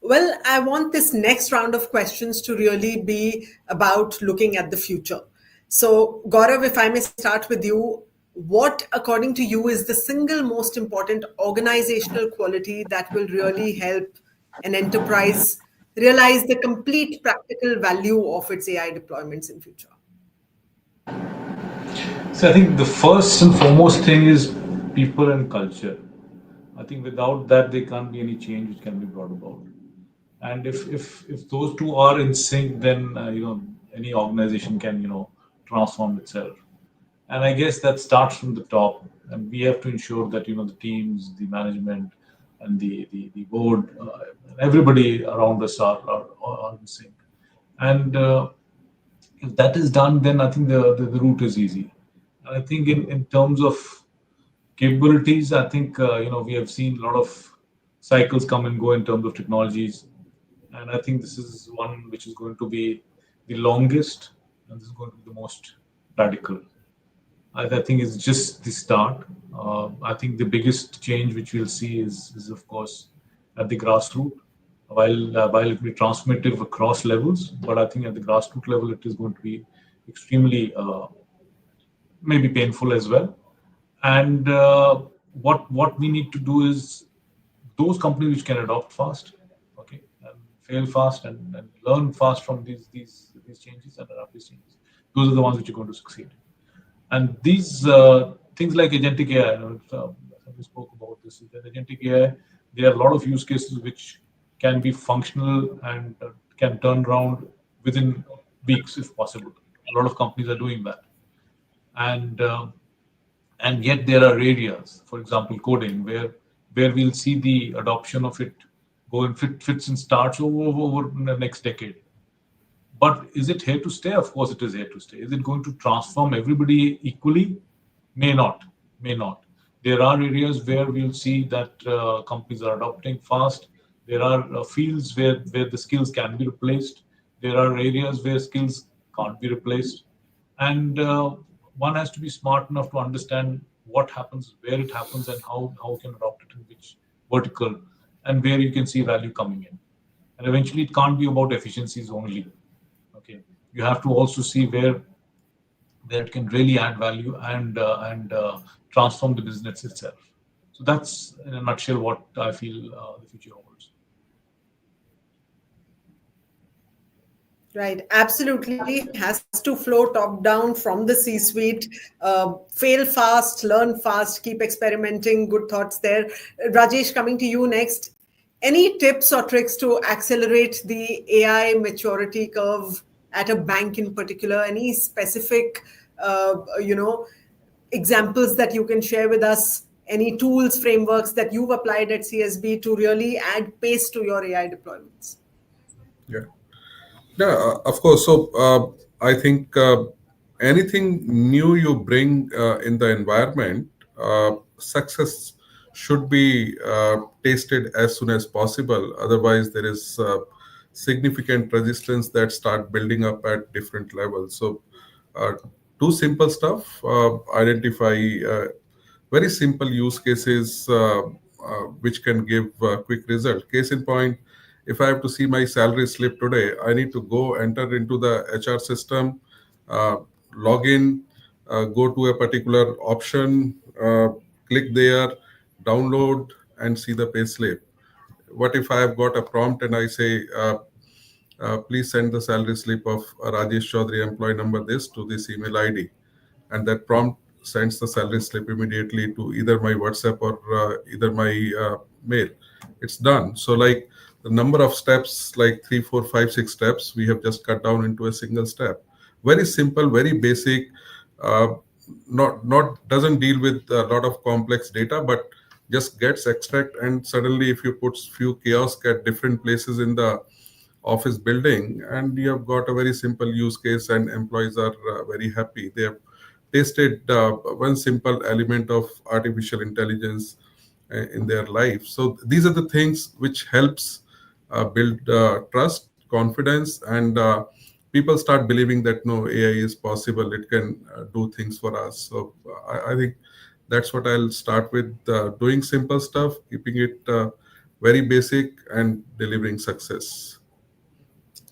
S2: Well, I want this next round of questions to really be about looking at the future. So, Gaurav, if I may start with you, what, according to you, is the single most important organizational quality that will really help an enterprise realize the complete practical value of its AI deployments in future?
S3: So I think the first and foremost thing is people and culture. I think without that, there can't be any change which can be brought about. And if those two are in sync, then any organization can transform itself. And I guess that starts from the top, and we have to ensure that the teams, the management, and the board, everybody around us are in sync. And if that is done, then I think the route is easy. And I think in terms of capabilities, I think we have seen a lot of cycles come and go in terms of technologies, and I think this is one which is going to be the longest, and this is going to be the most radical. I think it's just the start. I think the biggest change which we'll see is of course at the grassroots, while it will be transformative across levels, but I think at the grassroots level, it is going to be extremely maybe painful as well. And what we need to do is those companies which can adopt fast, okay, and fail fast and learn fast from these changes and adapt these changes. Those are the ones which are going to succeed. And these things like agentic AI, we spoke about this. That agentic AI, there are a lot of use cases which can be functional and can turn around within weeks if possible. A lot of companies are doing that, and yet there are areas, for example, coding, where we'll see the adoption of it go in fits and starts over the next decade. But is it here to stay? Of course, it is here to stay. Is it going to transform everybody equally? May not. May not. There are areas where we'll see that companies are adopting fast. There are fields where the skills can be replaced. There are areas where skills can't be replaced. And one has to be smart enough to understand what happens, where it happens, and how you can adopt it in which vertical, and where you can see value coming in. And eventually, it can't be about efficiencies only. Okay, you have to also see where it can really add value and transform the business itself. So that's in a nutshell what I feel the future holds.
S2: Right, absolutely has to flow top down from the C-suite. Fail fast, learn fast, keep experimenting. Good thoughts there. Rajesh, coming to you next. Any tips or tricks to accelerate the AI maturity curve at a bank in particular? Any specific, examples that you can share with us? Any tools, frameworks that you've applied at CSB to really add pace to your AI deployments?
S4: Yeah. Yeah, of course. So I think anything new you bring in the environment, success should be tasted as soon as possible. Otherwise, there is significant resistance that start building up at different levels. So do simple stuff. Identify very simple use cases which can give quick result. Case in point, if I have to see my salary slip today, I need to go enter into the HR system, log in, go to a particular option, click there, download, and see the pay slip. What if I have got a prompt and I say, please send the salary slip of Rajesh Choudhary, employee number this, to this email ID, and that prompt sends the salary slip immediately to either my WhatsApp or either my mail. It's done. So like the number of steps, like 3, 4, 5, 6 steps, we have just cut down into a single step. Very simple, very basic. Not doesn't deal with a lot of complex data, but just gets extract. And suddenly, if you put few kiosks at different places in the office building, and you have got a very simple use case, and employees are very happy. They have tasted one simple element of artificial intelligence in their life. So these are the things which helps build trust, confidence, and people start believing that no, AI is possible. It can do things for us. So I think that's what I'll start with, doing simple stuff, keeping it very basic, and delivering success.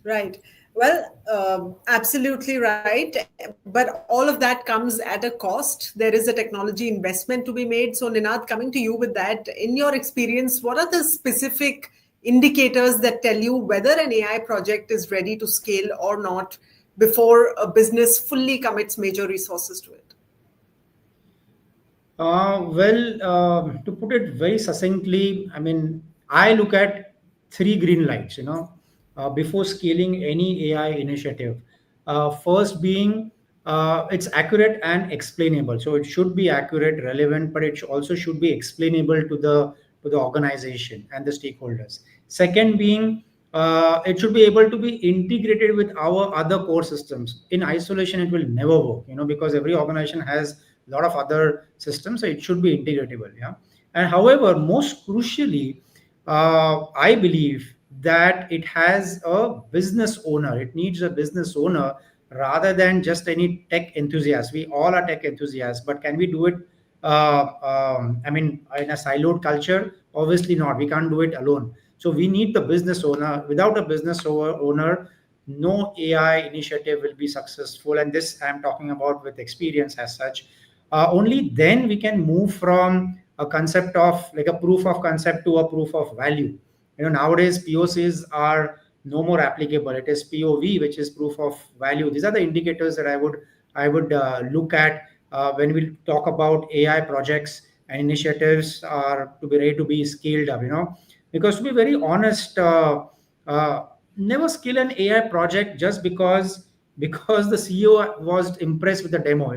S2: Right. Well, absolutely right. But all of that comes at a cost. There is a technology investment to be made. So, Ninad, coming to you with that, in your experience, what are the specific indicators that tell you whether an AI project is ready to scale or not before a business fully commits major resources to it?
S6: To put it very succinctly, I mean, I look at three green lights, before scaling any AI initiative. First being it's accurate and explainable. So it should be accurate, relevant, but it also should be explainable to the organization and the stakeholders. Second being it should be able to be integrated with our other core systems. In isolation, it will never work, because every organization has a lot of other systems, so it should be integratable. Yeah. And however, most crucially, I believe that it has a business owner. It needs a business owner rather than just any tech enthusiast. We all are tech enthusiasts, but can we do it? In a siloed culture, obviously not. We can't do it alone. So we need the business owner. Without a business owner, no AI initiative will be successful. And this I'm talking about with experience as such. Only then we can move from a concept of like a proof of concept to a proof of value. Nowadays POCs are no more applicable. It is POV, which is proof of value. These are the indicators that I would look at when we talk about AI projects and initiatives are to be ready to be scaled up. Because to be very honest, uh, never scale an AI project just because the CEO was impressed with the demo.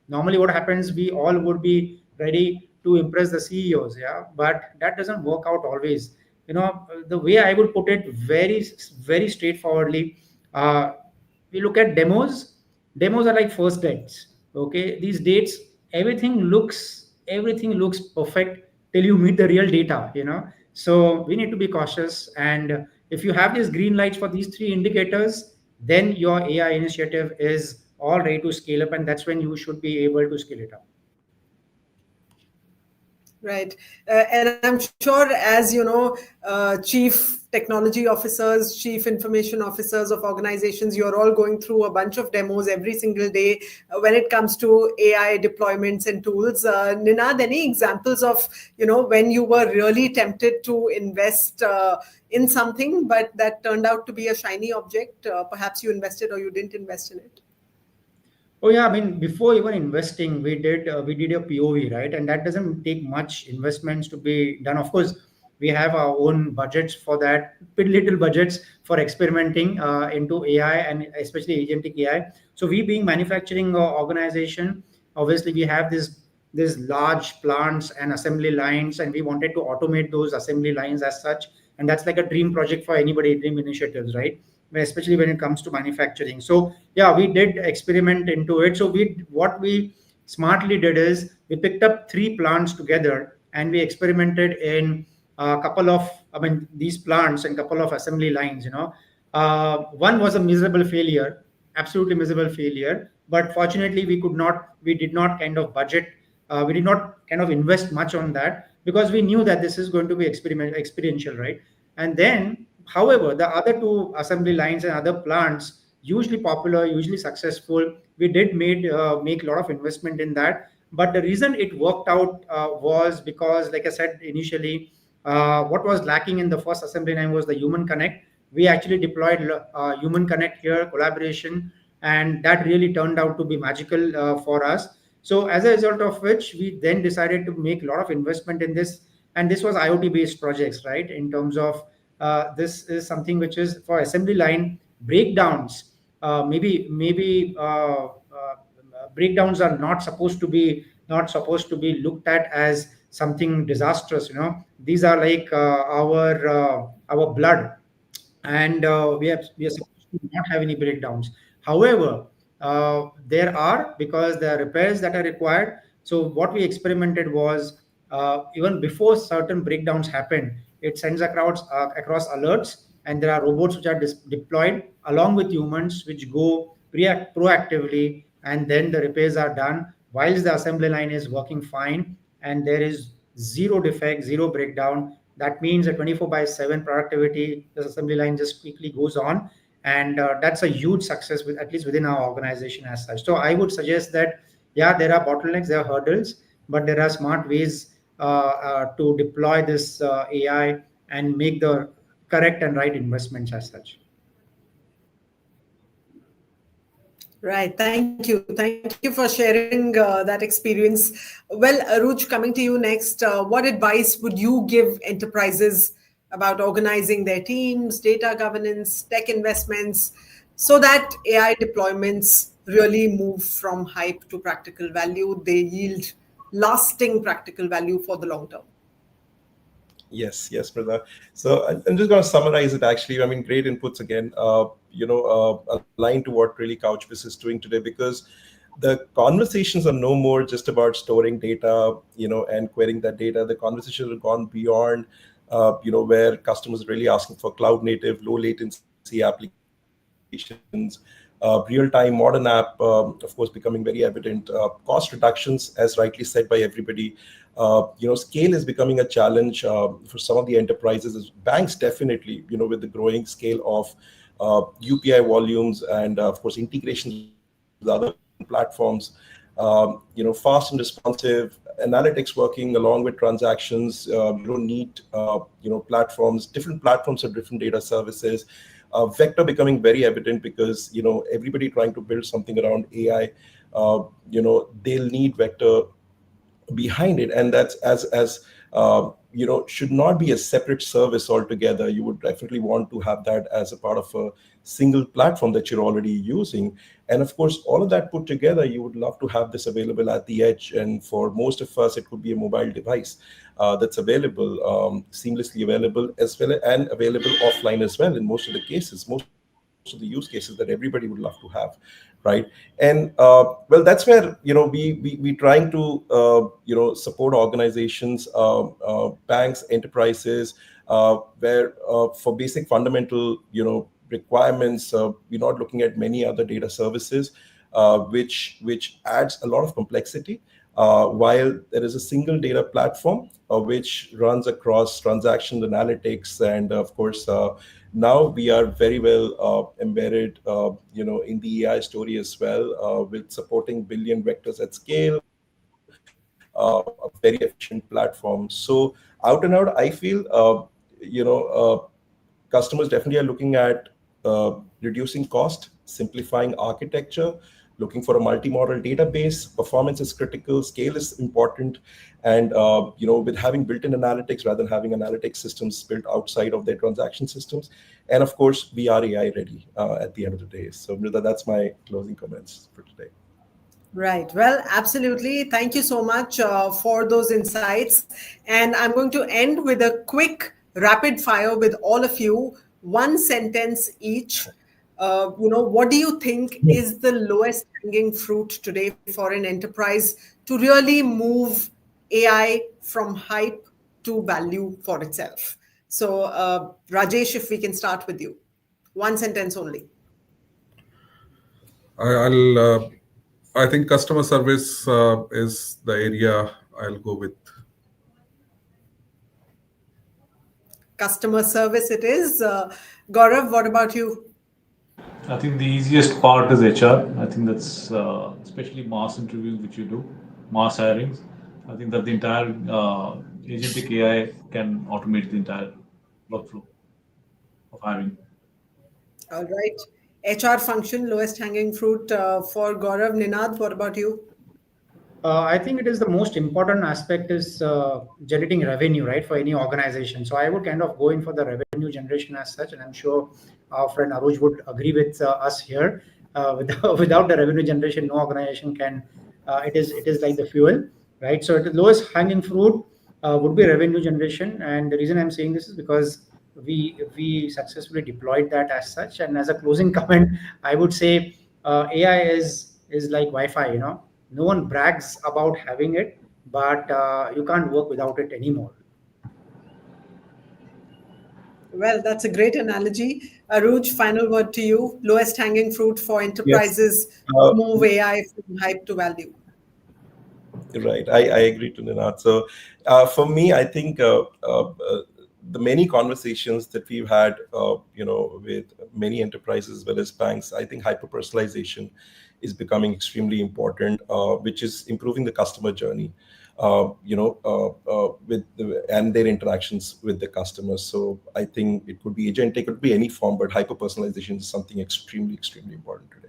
S6: Normally what happens, we all would be ready to impress the CEOs, yeah, but that doesn't work out always. The way I would put it very very straightforwardly, uh, we look at demos are like first dates. Okay, these dates, everything looks perfect till you meet the real data. So we need to be cautious, and if you have these green lights for these three indicators, then your AI initiative is all ready to scale up, and that's when you should be able to scale it up.
S2: Right. And I'm sure, as you know, chief technology officers, chief information officers of organizations, you're all going through a bunch of demos every single day when it comes to AI deployments and tools. Ninad, any examples of, when you were really tempted to invest in something, but that turned out to be a shiny object? Perhaps you invested or you didn't invest in it.
S6: Oh yeah, I mean, before even investing, we did a POV, right? And that doesn't take much investments to be done. Of course, we have our own budgets for that, pretty little budgets for experimenting into AI and especially agentic AI. So we being manufacturing organization, obviously we have this large plants and assembly lines, and we wanted to automate those assembly lines as such. And that's like a dream project for anybody, dream initiatives, right? Especially when it comes to manufacturing. So yeah, we did experiment into it. So what we smartly did is we picked up three plants together and we experimented in a couple of, these plants and couple of assembly lines. One was a miserable failure, absolutely miserable failure. But fortunately, we did not kind of budget, we did not kind of invest much on that because we knew that this is going to be experiential, right? And then, however, the other two assembly lines and other plants, usually popular, usually successful, we did make a lot of investment in that. But the reason it worked out was because, like I said initially, what was lacking in the first assembly line was the human connect. We actually deployed human connect here, collaboration, and that really turned out to be magical for us. So as a result of which, we then decided to make a lot of investment in this, and this was IoT based projects, right? In terms of this is something which is for assembly line breakdowns. Maybe breakdowns are not supposed to be looked at as something disastrous. These are like our blood, and we are supposed to not have any breakdowns. However, there are, because there are repairs that are required. So what we experimented was, even before certain breakdowns happen, it sends across alerts, and there are robots which are deployed along with humans, which go react proactively, and then the repairs are done whilst the assembly line is working fine, and there is zero defect, zero breakdown. That means a 24 by 7 productivity. The assembly line just quickly goes on, and that's a huge success, with at least within our organization as such. So I would suggest that, yeah, there are bottlenecks, there are hurdles, but there are smart ways to deploy this AI and make the correct and right investments as such.
S2: Right. Thank you. Thank you for sharing that experience. Well, Arujh, coming to you next, what advice would you give enterprises about organizing their teams, data governance, tech investments, so that AI deployments really move from hype to practical value? They yield lasting practical value for the long term.
S5: Yes, brother. So I'm just going to summarize it. Actually, I mean, great inputs again. Aligned to what really Couchbase is doing today, because the conversations are no more just about storing data, and querying that data. The conversations have gone beyond, where customers are really asking for cloud native, low latency applications, real-time modern app, of course, becoming very evident. Cost reductions, as rightly said by everybody. Scale is becoming a challenge for some of the enterprises. Banks definitely, with the growing scale of UPI volumes and, of course, integrations with other platforms. Fast and responsive analytics working along with transactions. You don't need platforms. Different platforms have different data services. Vector becoming very evident because everybody trying to build something around AI. They'll need vector behind it, and that's as should not be a separate service altogether. You would definitely want to have that as a part of a single platform that you're already using. And of course, all of that put together, you would love to have this available at the edge. And for most of us, it could be a mobile device that's available, seamlessly available as well, and available offline as well in most of the cases, most of the use cases that everybody would love to have, right? And well, that's where we trying to support organizations, banks, enterprises, where for basic fundamental requirements, we're not looking at many other data services, which adds a lot of complexity. While there is a single data platform which runs across transactions, analytics, and of course, now we are very well embedded, in the AI story as well, with supporting billion vectors at scale, a very efficient platform. So out and out, I feel, customers definitely are looking at reducing cost, simplifying architecture, looking for a multi-model database. Performance is critical, scale is important, and with having built-in analytics rather than having analytics systems built outside of their transaction systems. And of course, we are AI ready at the end of the day. So Mrida, that's my closing comments for today.
S2: Right. Well, absolutely. Thank you so much for those insights. And I'm going to end with a quick rapid fire with all of you, one sentence each. What do you think is the lowest hanging fruit today for an enterprise to really move AI from hype to value for itself? So, Rajesh, if we can start with you, one sentence only.
S4: I think customer service is the area I'll go with.
S2: Customer service it is. Gaurav, what about you?
S3: I think the easiest part is HR. I think that's especially mass interviews which you do, mass hirings. I think that the entire agentic AI can automate the entire workflow of hiring.
S2: All right. HR function, lowest hanging fruit for Gaurav. Ninad, what about you?
S6: I think it is the most important aspect is generating revenue, right, for any organization. So I would kind of go in for the revenue generation as such, and I'm sure our friend Arujh would agree with us here. Without the revenue generation, no organization can. It is like the fuel, right? So the lowest hanging fruit would be revenue generation, and the reason I'm saying this is because we successfully deployed that as such. And as a closing comment, I would say AI is like Wi-Fi, No one brags about having it, but you can't work without it anymore.
S2: Well, that's a great analogy. Arujh, final word to you. Lowest hanging fruit for
S5: Yes.
S2: enterprises to move AI from hype to value.
S5: Right, I agree to Ninad. So for me, I think the many conversations that we've had, with many enterprises as well as banks, I think hyper-personalization is becoming extremely important, which is improving the customer journey, with and their interactions with the customers. So I think it could be agentic, it could be any form, but hyper-personalization is something extremely, extremely important today.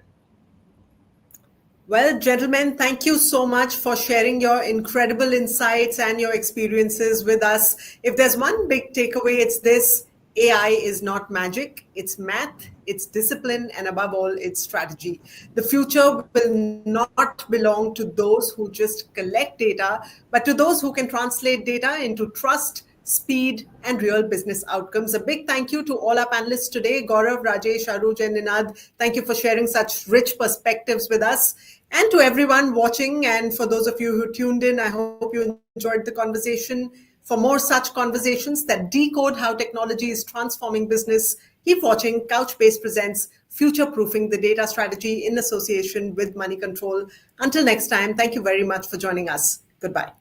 S2: Well, gentlemen, thank you so much for sharing your incredible insights and your experiences with us. If there's one big takeaway, it's this: AI is not magic, it's math, it's discipline, and above all, it's strategy. The future will not belong to those who just collect data, but to those who can translate data into trust, speed, and real business outcomes. A big thank you to all our panelists today, Gaurav, Rajesh, Arujh, and Ninad. Thank you for sharing such rich perspectives with us. And to everyone watching, and for those of you who tuned in, I hope you enjoyed the conversation. For more such conversations that decode how technology is transforming business, Keep watching. Couchbase presents Futureproofing the Data Strategy in association with Moneycontrol. Until next time, thank you very much for joining us. Goodbye.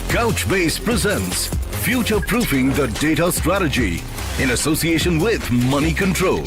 S1: Couchbase presents Future Proofing the Data Strategy in association with Moneycontrol.